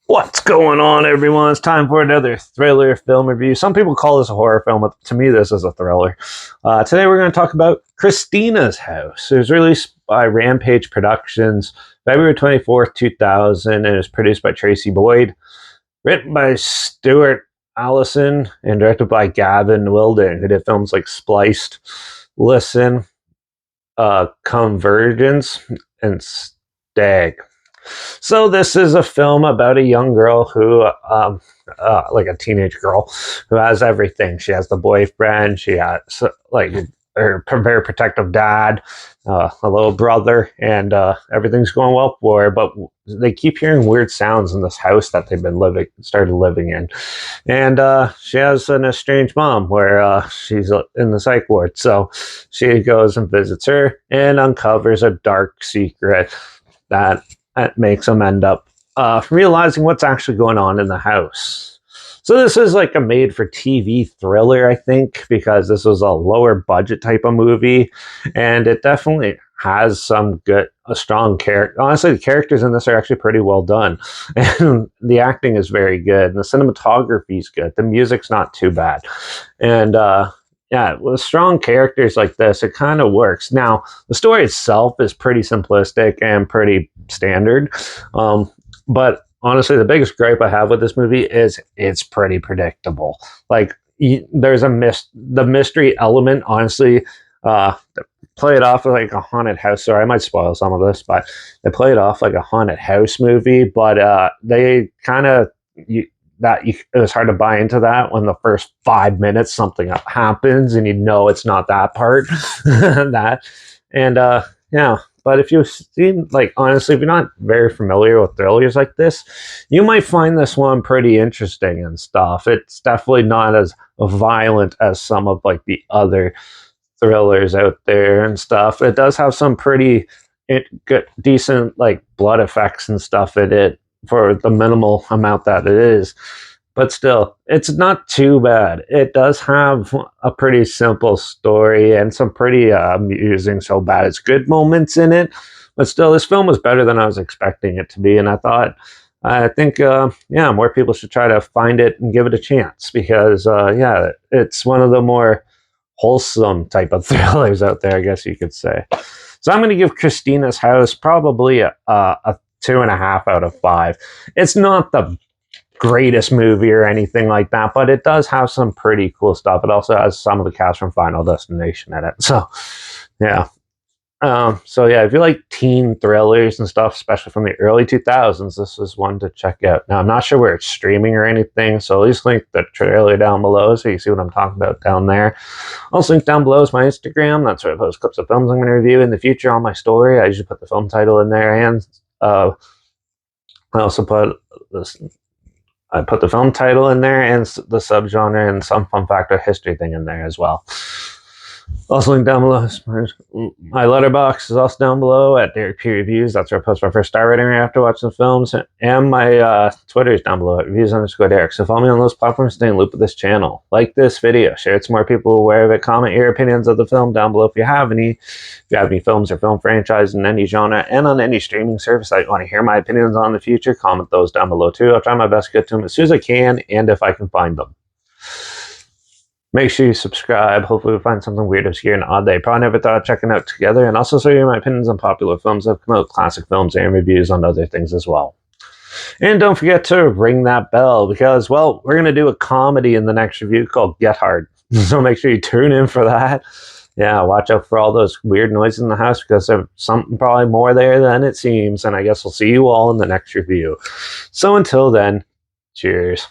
What's going on, everyone? It's time for another thriller film review. Some people call this a horror film, but to me, this is a thriller. Today, we're going to talk about Christina's House. It was released by Rampage Productions February 24th, 2000, and it was produced by Tracy Boyd, written by Stuart Allison, and directed by Gavin Wilden, who did films like Spliced, Listen, Convergence, and Stag. So this is a film about a young girl who, like a teenage girl, who has everything. She has the boyfriend. She has like her very protective dad, a little brother, and everything's going well for her. But they keep hearing weird sounds in this house that they've been started living in, and she has an estranged mom where she's in the psych ward. So she goes and visits her and uncovers a dark secret that makes them end up realizing what's actually going on in the house. So this is like a made-for-TV thriller, I think, because this was a lower budget type of movie, and it definitely has a strong character. Honestly, the characters in this are actually pretty well done, and the acting is very good, and the cinematography is good. The music's not too bad, and yeah, with strong characters like this, it kind of works. Now, the story itself is pretty simplistic and pretty standard. But honestly, the biggest gripe I have with this movie is it's pretty predictable. Like, there's the mystery element, honestly, play it off like a haunted house. Sorry, I might spoil some of this, but they play it off like a haunted house movie, but they kind of it was hard to buy into that when the first 5 minutes something happens and it's not that part that and yeah. But if you've seen, like, honestly, if you're not very familiar with thrillers like this, you might find this one pretty interesting and stuff. It's definitely not as violent as some of like the other thrillers out there and stuff. It does have some pretty good, decent like blood effects and stuff in it for the minimal amount that it is. But still, it's not too bad. It does have a pretty simple story and some pretty amusing, so bad it's good moments in it. But still, this film was better than I was expecting it to be. And I think, yeah, more people should try to find it and give it a chance because, yeah, it's one of the more wholesome type of thrillers out there, I guess you could say. So I'm going to give Christina's House probably a 2.5 out of 5. It's not the greatest movie or anything like that, but it does have some pretty cool stuff. It also has some of the cast from Final Destination in it. So, yeah. So yeah, if you like teen thrillers and stuff, especially from the early 2000s, this is one to check out. Now, I'm not sure where it's streaming or anything, so at least link the trailer down below so you see what I'm talking about down there. Also, link down below is my Instagram. That's where I post clips of films I'm going to review in the future on my story. I usually put the film title in there, and I also put this. I put the film title in there and the subgenre and some fun fact or history thing in there as well. Also, link down below. My Letterbox is also down below at Derek P Reviews. That's where I post my first star rating right after watching the films. And my Twitter is down below at reviews_Derek. So follow me on those platforms, stay in loop with this channel. Like this video, share it so more people aware of it. Comment your opinions of the film down below if you have any. If you have any films or film franchise in any genre and on any streaming service that you want to hear my opinions on in the future, comment those down below too. I'll try my best to get to them as soon as I can and if I can find them. Make sure you subscribe. Hopefully we'll find something weird here and odd that I probably never thought of checking out together. And also show you my opinions on popular films that have come out, classic films, and reviews on other things as well. And don't forget to ring that bell because, well, we're going to do a comedy in the next review called Get Hard. So make sure you tune in for that. Yeah, watch out for all those weird noises in the house because there's something probably more there than it seems. And I guess we'll see you all in the next review. So until then, cheers.